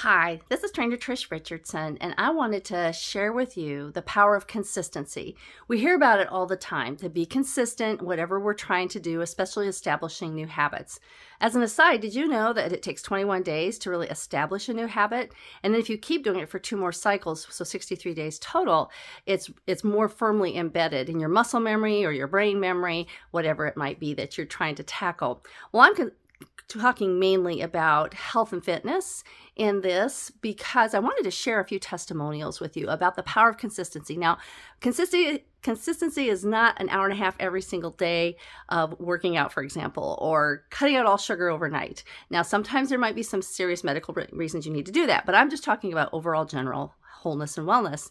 Hi, this is trainer Trish Richardson, and I wanted to share with you the power of consistency. We hear about it all the time, to be consistent, whatever we're trying to do, especially establishing new habits. As an aside, did you know that it takes 21 days to really establish a new habit? And then if you keep doing it for 2 more cycles, so 63 days total, it's more firmly embedded in your muscle memory or your brain memory, whatever it might be that you're trying to tackle. Well, I'm talking mainly about health and fitness in this because I wanted to share a few testimonials with you about the power of consistency. Now, consistency is not an hour and a half every single day of working out, for example, or cutting out all sugar overnight. Now, sometimes there might be some serious medical reasons you need to do that, but I'm just talking about overall general wholeness and wellness.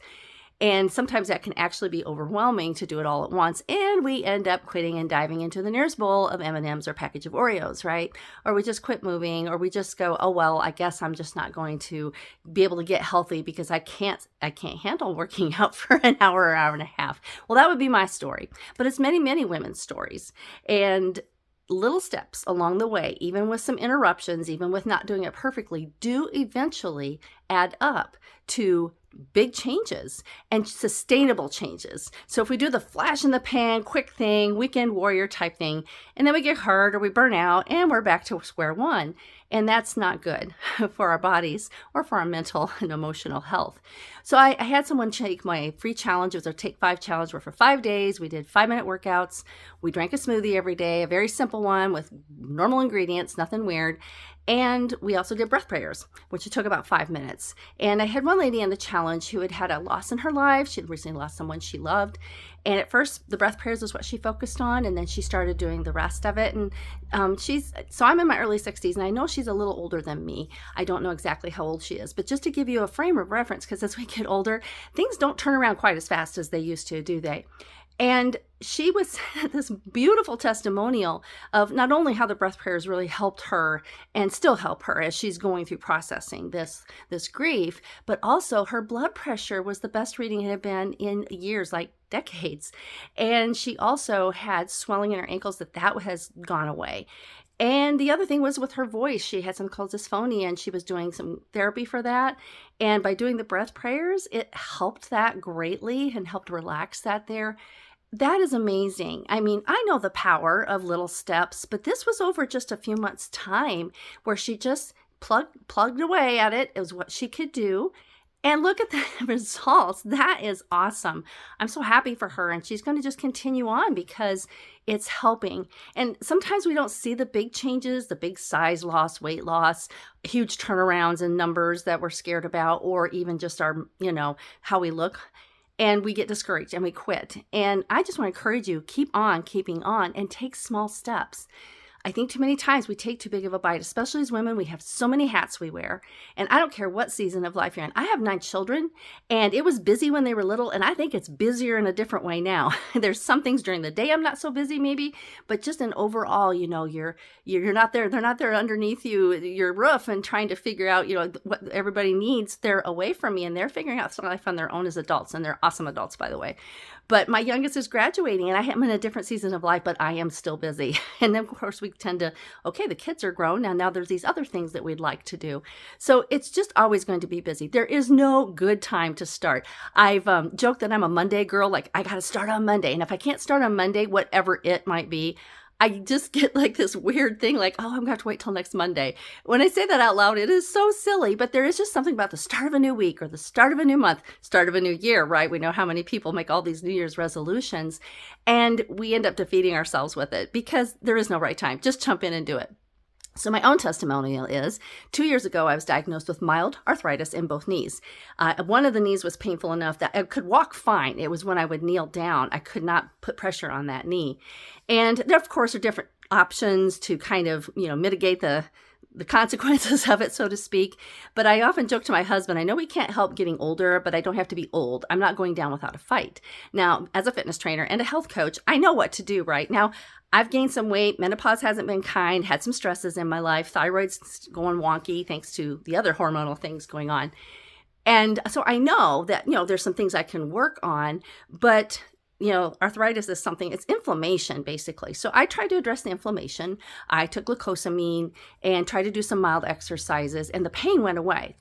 And sometimes that can actually be overwhelming to do it all at once. And we end up quitting and diving into the nearest bowl of M&Ms or package of Oreos, right? Or we just quit moving, or we just go, oh, well, I guess I'm just not going to be able to get healthy because I can't handle working out for an hour and a half. Well, that would be my story. But it's many, many women's stories. And little steps along the way, even with some interruptions, even with not doing it perfectly, do eventually add up to big changes and sustainable changes. So if we do the flash in the pan, quick thing, weekend warrior type thing, and then we get hurt or we burn out and we're back to square one, and that's not good for our bodies or for our mental and emotional health. So I had someone take my free challenge. It was our Take 5 challenge where for 5 days we did 5-minute workouts. We drank a smoothie every day, a very simple one with normal ingredients, nothing weird. And we also did breath prayers, which took about 5 minutes. And I had one lady in the challenge who had had a loss in her life. She had recently lost someone she loved. And at first, the breath prayers was what she focused on. And then she started doing the rest of it. And so I'm in my early 60s, and I know she's a little older than me. I don't know exactly how old she is. But just to give you a frame of reference, because as we get older, things don't turn around quite as fast as they used to, do they? And she was this beautiful testimonial of not only how the breath prayers really helped her and still help her as she's going through processing this grief, but also her blood pressure was the best reading it had been in years, like decades. And she also had swelling in her ankles that has gone away. And the other thing was with her voice. She had something called dysphonia, and she was doing some therapy for that. And by doing the breath prayers, it helped that greatly and helped relax that there. That is amazing. I mean, I know the power of little steps, but this was over just a few months' time where she just plugged away at it. It was what she could do. And look at the results. That is awesome. I'm so happy for her. And she's going to just continue on because it's helping. And sometimes we don't see the big changes, the big size loss, weight loss, huge turnarounds in numbers that we're scared about, or even just our, how we look. And we get discouraged and we quit. And I just want to encourage you, keep on keeping on and take small steps. I think too many times we take too big of a bite, especially as women. We have so many hats we wear. And I don't care what season of life you're in. I have 9 children, and it was busy when they were little, and I think it's busier in a different way now. There's some things during the day I'm not so busy maybe, but just in overall, you're not there. They're not there underneath your roof and trying to figure out, what everybody needs. They're away from me, and they're figuring out life on their own as adults, and they're awesome adults, by the way. But my youngest is graduating, and I am in a different season of life, but I am still busy. And then, of course, we tend to, the kids are grown. Now there's these other things that we'd like to do. So it's just always going to be busy. There is no good time to start. I've joked that I'm a Monday girl, like I got to start on Monday. And if I can't start on Monday, whatever it might be, I just get like this weird thing like, I'm going to have to wait till next Monday. When I say that out loud, it is so silly, but there is just something about the start of a new week or the start of a new month, start of a new year, right? We know how many people make all these New Year's resolutions, and we end up defeating ourselves with it because there is no right time. Just jump in and do it. So my own testimonial is 2 years ago, I was diagnosed with mild arthritis in both knees. One of the knees was painful enough that I could walk fine. It was when I would kneel down. I could not put pressure on that knee. And there, of course, are different options to kind of, mitigate the consequences of it, so to speak. But I often joke to my husband, I know we can't help getting older, but I don't have to be old. I'm not going down without a fight. Now, as a fitness trainer and a health coach, I know what to do right now. I've gained some weight. Menopause hasn't been kind, had some stresses in my life. Thyroid's going wonky thanks to the other hormonal things going on. And so I know that, there's some things I can work on, but arthritis is something, it's inflammation basically. So I tried to address the inflammation. I took glucosamine and tried to do some mild exercises, and the pain went away.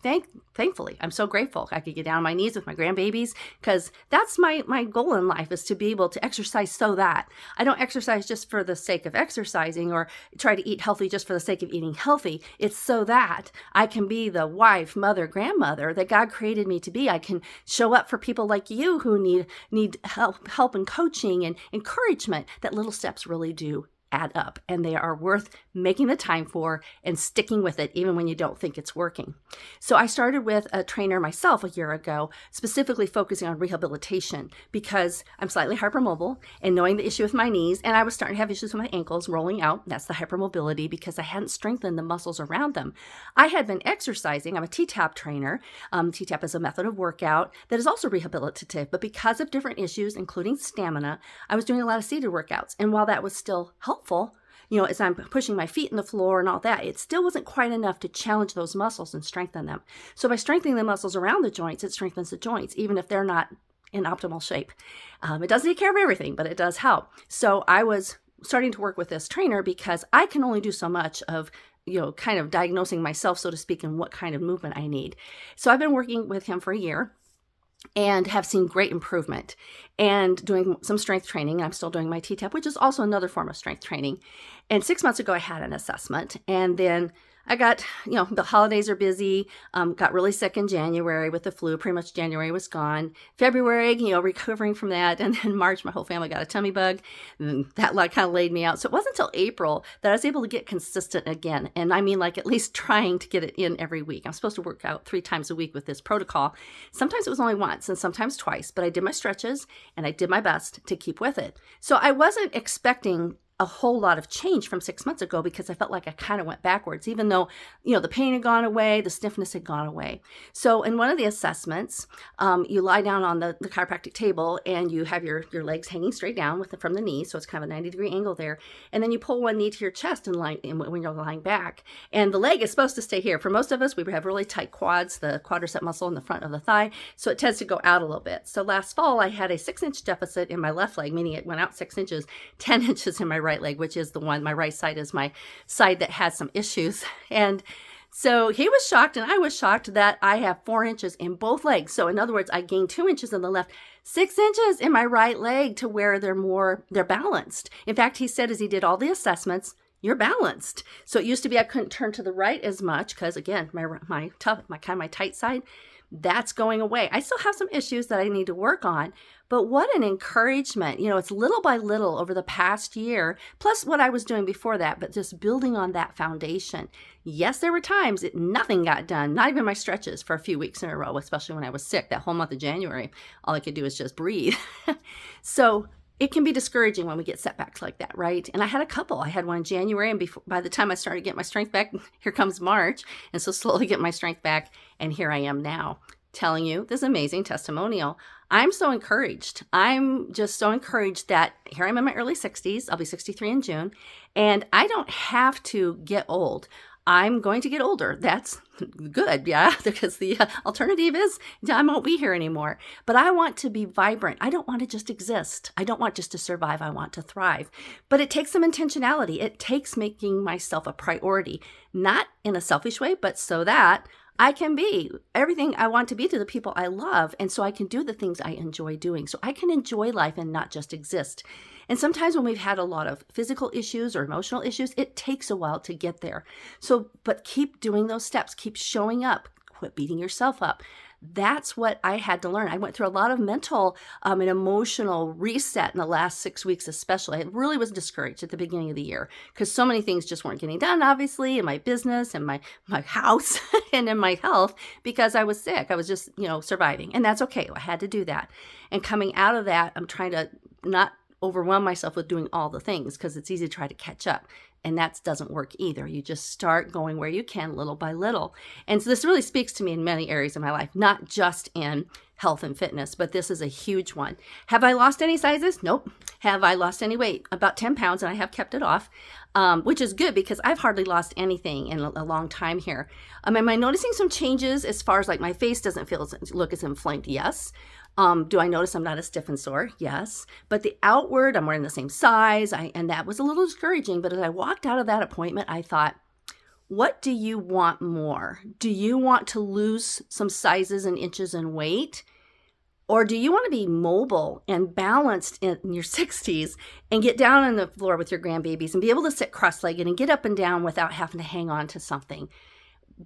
Thankfully, I'm so grateful. I could get down on my knees with my grandbabies, because that's my goal in life, is to be able to exercise so that I don't exercise just for the sake of exercising or try to eat healthy just for the sake of eating healthy. It's so that I can be the wife, mother, grandmother that God created me to be. I can show up for people like you who need help and coaching and encouragement. That little steps really do add up, and they are worth making the time for and sticking with it even when you don't think it's working. So I started with a trainer myself a year ago, specifically focusing on rehabilitation, because I'm slightly hypermobile, and knowing the issue with my knees, and I was starting to have issues with my ankles rolling out. That's the hypermobility, because I hadn't strengthened the muscles around them. I had been exercising. I'm a T-TAP trainer. T-TAP is a method of workout that is also rehabilitative, but because of different issues, including stamina, I was doing a lot of seated workouts. And while that was still helpful, as I'm pushing my feet in the floor and all that, it still wasn't quite enough to challenge those muscles and strengthen them. So by strengthening the muscles around the joints, it strengthens the joints, even if they're not in optimal shape. It doesn't take care of everything, but it does help. So I was starting to work with this trainer because I can only do so much of kind of diagnosing myself, so to speak, and what kind of movement I need. So I've been working with him for a year and have seen great improvement, and doing some strength training. I'm still doing my T-TAP, which is also another form of strength training. And 6 months ago, I had an assessment, and then I got, the holidays are busy, got really sick in January with the flu. Pretty much January was gone. February, recovering from that. And then March, my whole family got a tummy bug, and that kind of laid me out. So it wasn't until April that I was able to get consistent again. And I mean, at least trying to get it in every week. I'm supposed to work out 3 times a week with this protocol. Sometimes it was only once and sometimes twice, but I did my stretches and I did my best to keep with it. So I wasn't expecting a whole lot of change from 6 months ago, because I felt like I kind of went backwards, even though, the pain had gone away, the stiffness had gone away. So in one of the assessments, you lie down on the chiropractic table, and you have your legs hanging straight down from the knee. So it's kind of a 90-degree angle there. And then you pull one knee to your chest when you're lying back. And the leg is supposed to stay here. For most of us, we have really tight quads, the quadricep muscle in the front of the thigh. So it tends to go out a little bit. So last fall, I had a 6-inch deficit in my left leg, meaning it went out 6 inches, 10 inches in my right leg, which is the one, my right side is my side that has some issues. And so he was shocked, and I was shocked that I have 4 inches in both legs. So in other words, I gained 2 inches in the left, 6 inches in my right leg, to where they're balanced. In fact, he said, as he did all the assessments, you're balanced. So it used to be I couldn't turn to the right as much, because again, my tight side, that's going away. I still have some issues that I need to work on, but what an encouragement. It's little by little over the past year, plus what I was doing before that, but just building on that foundation. Yes, there were times nothing got done, not even my stretches, for a few weeks in a row, especially when I was sick. That whole month of January, all I could do was just breathe. So it can be discouraging when we get setbacks like that, right? And I had a couple. I had one in January, and by the time I started getting my strength back, here comes March. And so slowly get my strength back, and here I am now, telling you this amazing testimonial. I'm so encouraged. I'm just so encouraged that here I'm in my early 60s. I'll be 63 in June, and I don't have to get old. I'm going to get older. That's good, yeah, because the alternative is I won't be here anymore. But I want to be vibrant. I don't want to just exist. I don't want just to survive. I want to thrive. But it takes some intentionality. It takes making myself a priority, not in a selfish way, but so that I can be everything I want to be to the people I love. And so I can do the things I enjoy doing. So I can enjoy life and not just exist. And sometimes when we've had a lot of physical issues or emotional issues, it takes a while to get there. But keep doing those steps, keep showing up, quit beating yourself up. That's what I had to learn. I went through a lot of mental and emotional reset in the last 6 weeks, especially. I really was discouraged at the beginning of the year because so many things just weren't getting done, obviously, in my business and my house and in my health because I was sick. I was just, surviving. And that's okay. I had to do that. And coming out of that, I'm trying to not overwhelm myself with doing all the things because it's easy to try to catch up. And that doesn't work either. You just start going where you can little by little. And so this really speaks to me in many areas of my life, not just in health and fitness, but this is a huge one. Have I lost any sizes? Nope. Have I lost any weight? About 10 pounds, and I have kept it off, which is good because I've hardly lost anything in a long time here. Am I noticing some changes as far as like my face doesn't look as inflamed? Yes. Do I notice I'm not as stiff and sore? Yes. But the outward, I'm wearing the same size, and that was a little discouraging. But as I walked out of that appointment, I thought, what do you want more? Do you want to lose some sizes and inches in weight? Or do you want to be mobile and balanced in your 60s and get down on the floor with your grandbabies and be able to sit cross-legged and get up and down without having to hang on to something?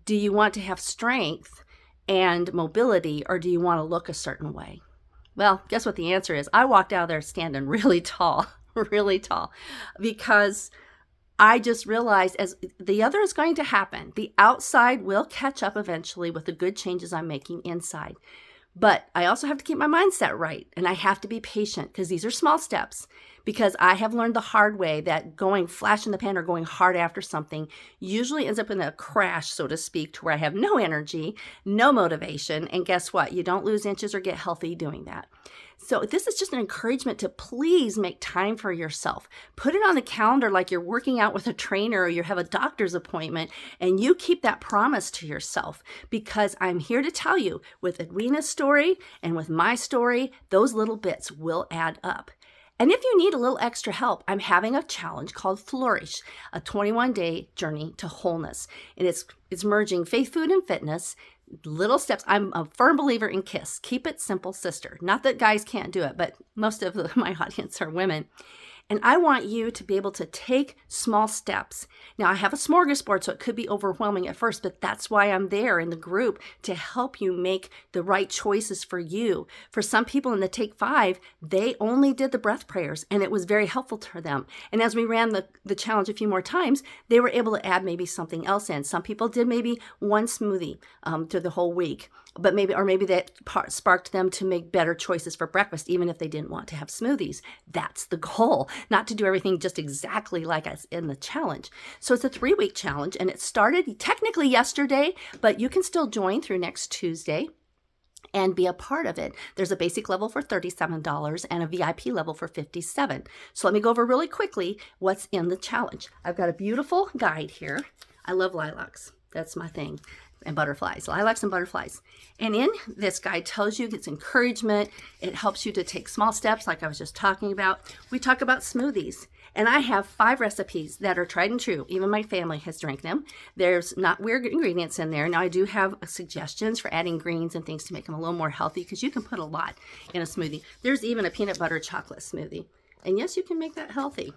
Do you want to have strength and mobility, or do you want to look a certain way? Well, guess what the answer is? I walked out of there standing really tall, really tall, because I just realized as the other is going to happen, the outside will catch up eventually with the good changes I'm making inside. But I also have to keep my mindset right, and I have to be patient because these are small steps, because I have learned the hard way that going flash in the pan or going hard after something usually ends up in a crash, so to speak, to where I have no energy, no motivation, and guess what? You don't lose inches or get healthy doing that. So this is just an encouragement to please make time for yourself. Put it on the calendar like you're working out with a trainer or you have a doctor's appointment, and you keep that promise to yourself, because I'm here to tell you with Edwina's story and with my story, those little bits will add up. And if you need a little extra help, I'm having a challenge called Flourish, a 21-day journey to wholeness. And it's merging faith, food, and fitness, little steps. I'm a firm believer in KISS. Keep it simple, sister. Not that guys can't do it, but most of my audience are women. And I want you to be able to take small steps. Now, I have a smorgasbord, so it could be overwhelming at first, but that's why I'm there in the group to help you make the right choices for you. For some people in the Take 5, they only did the breath prayers, and it was very helpful to them. And as we ran the challenge a few more times, they were able to add maybe something else in. Some people did maybe one smoothie through the whole week. But maybe that sparked them to make better choices for breakfast, even if they didn't want to have smoothies. That's the goal, not to do everything just exactly like us in the challenge. So it's a 3-week challenge, and it started technically yesterday, but you can still join through next Tuesday and be a part of it. There's a basic level for $37 and a VIP level for $57. So let me go over really quickly what's in the challenge. I've got a beautiful guide here. I love lilacs. That's my thing. And butterflies, lilacs and butterflies. And in this guide tells you, it's encouragement. It helps you to take small steps like I was just talking about. We talk about smoothies. And I have 5 recipes that are tried and true. Even my family has drank them. There's not weird ingredients in there. Now I do have suggestions for adding greens and things to make them a little more healthy, because you can put a lot in a smoothie. There's even a peanut butter chocolate smoothie. And yes, you can make that healthy.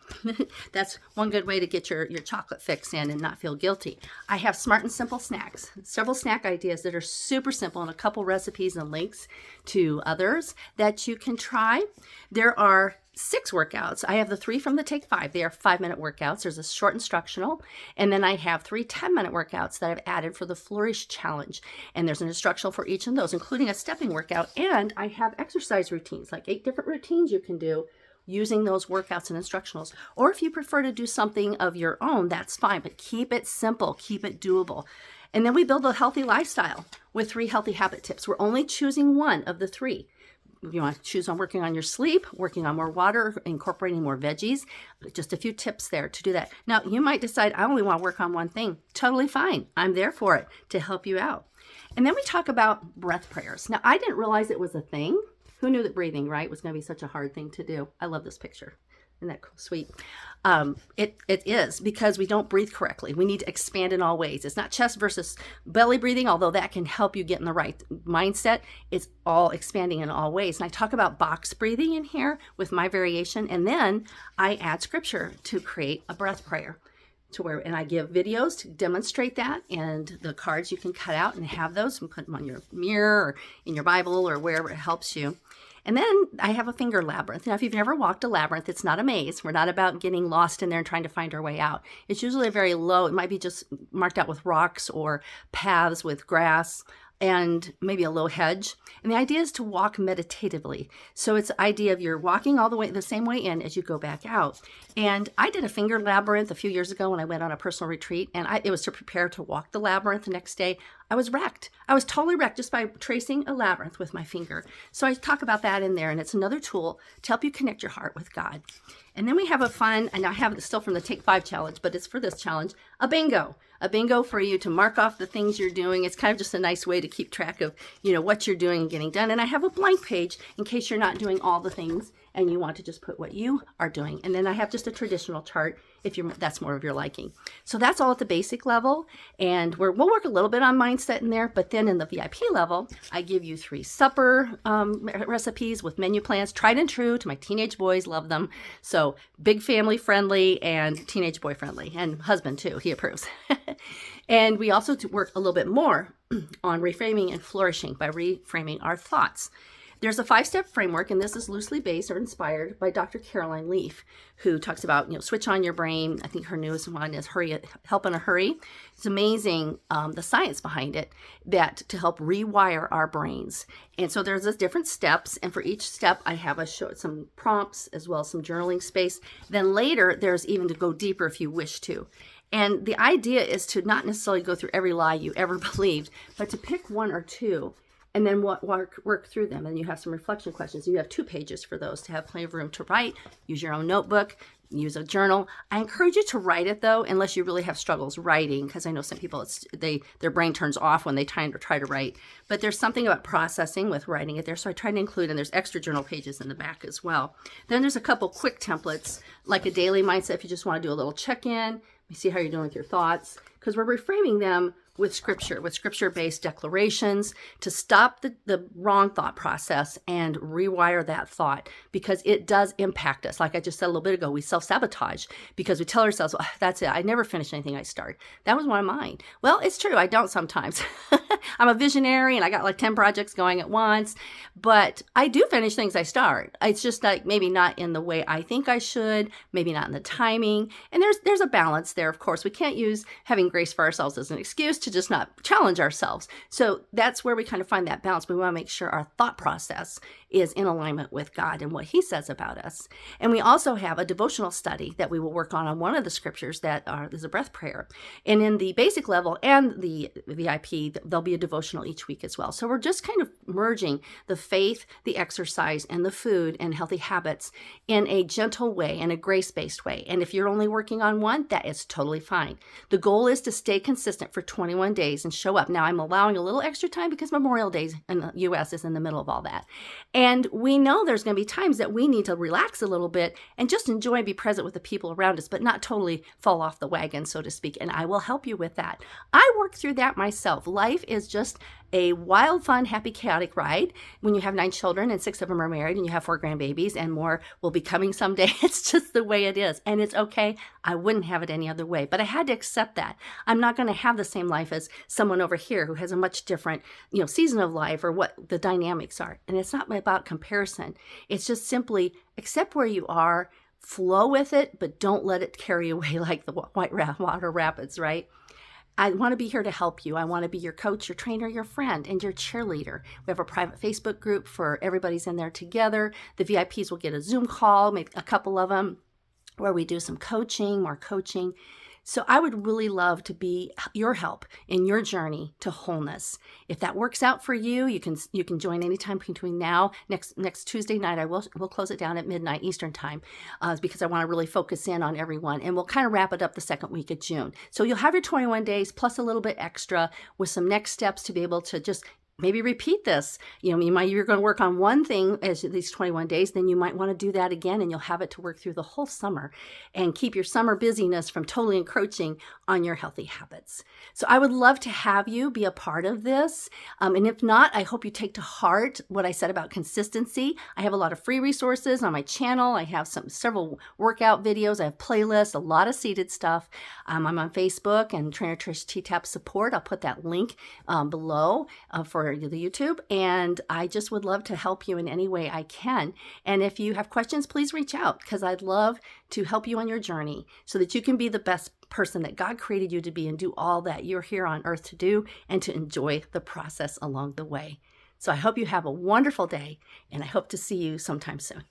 That's one good way to get your chocolate fix in and not feel guilty. I have smart and simple snacks, several snack ideas that are super simple, and a couple recipes and links to others that you can try. There are 6 workouts. I have the 3 from the Take 5. They are 5-minute workouts. There's a short instructional, and then I have 3 10-minute workouts that I've added for the Flourish challenge. And there's an instructional for each of those, including a stepping workout. And I have exercise routines, like 8 different routines you can do using those workouts and instructionals. Or if you prefer to do something of your own, that's fine, but keep it simple, keep it doable. And then we build a healthy lifestyle with 3 healthy habit tips. We're only choosing one of the 3. You want to choose on working on your sleep, working on more water, incorporating more veggies. Just a few tips there to do that. Now, you might decide, I only want to work on one thing. Totally fine. I'm there for it to help you out. And then we talk about breath prayers. Now, I didn't realize it was a thing. Who knew that breathing, right, was going to be such a hard thing to do? I love this picture. Isn't that sweet? It is, because we don't breathe correctly. We need to expand in all ways. It's not chest versus belly breathing, although that can help you get in the right mindset. It's all expanding in all ways. And I talk about box breathing in here with my variation, and then I add scripture to create a breath prayer. And I give videos to demonstrate that, and the cards you can cut out and have those and put them on your mirror or in your Bible or wherever it helps you. And then I have a finger labyrinth. Now, if you've never walked a labyrinth, it's not a maze. We're not about getting lost in there and trying to find our way out. It's usually a very low, it might be just marked out with rocks or paths with grass. and maybe a little hedge. And the idea is to walk meditatively. So it's the idea of you're walking all the way the same way in as you go back out. And I did a finger labyrinth a few years ago when I went on a personal retreat, and it was to prepare to walk the labyrinth the next day. I was wrecked. I was totally wrecked just by tracing a labyrinth with my finger. So I talk about that in there, and it's another tool to help you connect your heart with God. And then we have a fun, and I have it still from the Take 5 challenge, but it's for this challenge, a bingo. A bingo for you to mark off the things you're doing. It's kind of just a nice way to keep track of, what you're doing and getting done. And I have a blank page in case you're not doing all the things and you want to just put what you are doing. And then I have just a traditional chart if that's more of your liking. So that's all at the basic level. And we'll work a little bit on mindset in there, but then in the VIP level, I give you 3 supper recipes with menu plans, tried and true to my teenage boys, love them. So big family friendly and teenage boy friendly, and husband too, he approves. And we also work a little bit more on reframing and flourishing by reframing our thoughts. There's a 5-step framework, and this is loosely based or inspired by Dr. Caroline Leaf, who talks about, switch on your brain. I think her newest one is Help in a Hurry. It's amazing, the science behind it, that to help rewire our brains. And so there's those different steps, and for each step, I have some prompts as well as some journaling space. Then later, there's even to go deeper if you wish to. And the idea is to not necessarily go through every lie you ever believed, but to pick 1 or 2 and then work through them. And you have some reflection questions. You have 2 pages for those to have plenty of room to write. Use your own notebook, use a journal. I encourage you to write it though, unless you really have struggles writing, because I know some people, their brain turns off when they try to write. But there's something about processing with writing it there. So I try to include, and there's extra journal pages in the back as well. Then there's a couple quick templates, like a daily mindset if you just want to do a little check-in, see how you're doing with your thoughts, because we're reframing them with scripture-based declarations to stop the wrong thought process and rewire that thought, because it does impact us. Like I just said a little bit ago, we self-sabotage because we tell ourselves, oh, that's it, I never finish anything I start. That was one of mine. Well, it's true, I don't sometimes. I'm a visionary and I got like 10 projects going at once, but I do finish things I start. It's just like maybe not in the way I think I should, maybe not in the timing. And there's a balance there, of course. We can't use having grace for ourselves as an excuse to just not challenge ourselves. So that's where we kind of find that balance. We want to make sure our thought process is in alignment with God and what He says about us. And we also have a devotional study that we will work on one of the scriptures there's a breath prayer. And in the basic level and the VIP, there'll be a devotional each week as well. So we're just kind of merging the faith, the exercise, and the food and healthy habits in a gentle way, in a grace-based way. And if you're only working on one, that is totally fine. The goal is to stay consistent for 21 days and show up. Now, I'm allowing a little extra time because Memorial Day in the U.S. is in the middle of all that. And we know there's going to be times that we need to relax a little bit and just enjoy and be present with the people around us, but not totally fall off the wagon, so to speak. And I will help you with that. I worked through that myself. Life is just a wild, fun, happy, chaotic ride when you have 9 children and 6 of them are married and you have 4 grandbabies and more will be coming someday. It's just the way it is. And it's okay. I wouldn't have it any other way, but I had to accept that. I'm not going to have the same life as someone over here who has a much different, season of life or what the dynamics are. And it's not about comparison. It's just simply accept where you are, flow with it, but don't let it carry away like the water rapids, right? I want to be here to help you. I want to be your coach, your trainer, your friend, and your cheerleader. We have a private Facebook group for everybody's in there together. The VIPs will get a Zoom call, maybe a couple of them, where we do some coaching, more coaching. So I would really love to be your help in your journey to wholeness. If that works out for you, you can join anytime between now, next Tuesday night. We'll close it down at midnight Eastern time because I want to really focus in on everyone. And we'll kind of wrap it up the second week of June. So you'll have your 21 days plus a little bit extra with some next steps to be able to just maybe repeat this. You're going to work on one thing as these 21 days, then you might want to do that again, and you'll have it to work through the whole summer and keep your summer busyness from totally encroaching on your healthy habits. So I would love to have you be a part of this. And if not, I hope you take to heart what I said about consistency. I have a lot of free resources on my channel. I have several workout videos. I have playlists, a lot of seated stuff. I'm on Facebook and Trainer Trish T-Tap support. I'll put that link below for the YouTube, and I just would love to help you in any way I can. And if you have questions, please reach out, because I'd love to help you on your journey so that you can be the best person that God created you to be and do all that you're here on earth to do and to enjoy the process along the way. So I hope you have a wonderful day, and I hope to see you sometime soon.